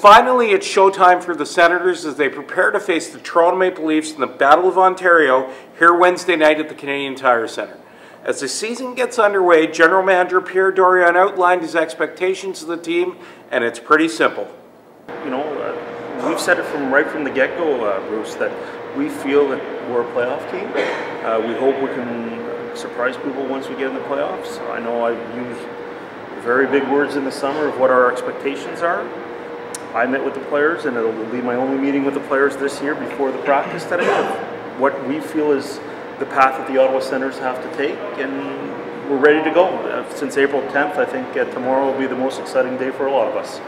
finally it's showtime for the Senators as they prepare to face the Toronto Maple Leafs in the Battle of Ontario here Wednesday night at the Canadian Tire Centre. As the season gets underway, General Manager Pierre Dorion outlined his expectations of the team, and it's pretty simple. You know, we've said it right from the get-go, Bruce, that we feel that we're a playoff team. We hope we can surprise people once we get in the playoffs. I know I've used very big words in the summer of what our expectations are. I met with the players, and it'll be my only meeting with the players this year before the practice today, of what we feel is the path that the Ottawa Senators have to take, and we're ready to go. Since April 10th, I think tomorrow will be the most exciting day for a lot of us.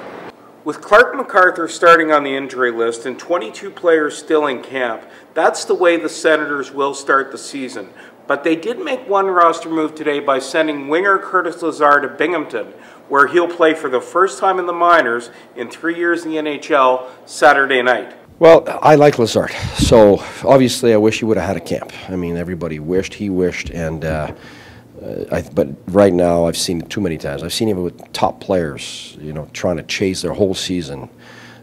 With Clark MacArthur starting on the injury list and 22 players still in camp, that's the way the Senators will start the season. But they did make one roster move today by sending winger Curtis Lazar to Binghamton, where he'll play for the first time in the minors in 3 years in the NHL Saturday night. Well, I like Lazar, so obviously I wish he would have had a camp. I mean, everybody wished, he wished, and but right now I've seen it too many times. I've seen him with top players, you know, trying to chase their whole season,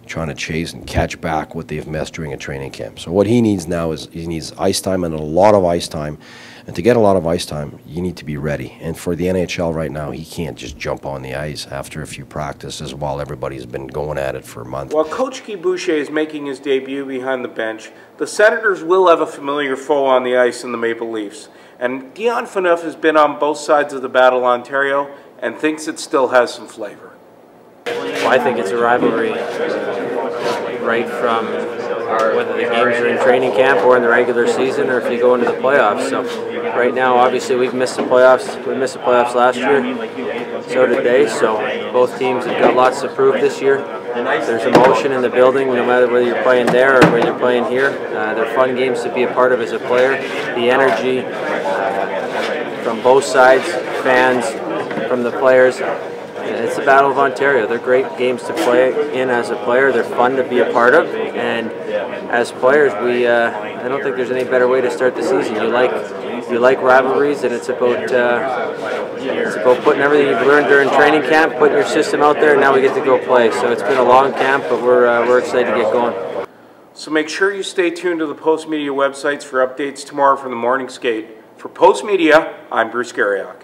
trying to chase and catch back what they've missed during a training camp. So what he needs now is he needs ice time, and a lot of ice time. And to get a lot of ice time, you need to be ready. And for the NHL right now, he can't just jump on the ice after a few practices while everybody's been going at it for a month. While Coach Guy Boucher is making his debut behind the bench, the Senators will have a familiar foe on the ice in the Maple Leafs. And Dion Phaneuf has been on both sides of the Battle of Ontario and thinks it still has some flavor. Well, I think it's a rivalry right from whether the games are in training camp or in the regular season, or if you go into the playoffs. So right now, obviously, we've missed the playoffs. We missed the playoffs last year. So did they. So both teams have got lots to prove this year. There's emotion in the building, no matter whether you're playing there or whether you're playing here. They're fun games to be a part of as a player. The energy from both sides, fans, from the players. It's the Battle of Ontario. They're great games to play in as a player. They're fun to be a part of, and as players, I don't think there's any better way to start the season. You like rivalries, and it's about putting everything you've learned during training camp, putting your system out there, and now we get to go play. So it's been a long camp, but we're excited to get going. So make sure you stay tuned to the Postmedia websites for updates tomorrow from the morning skate. For Postmedia, I'm Bruce Garrioch.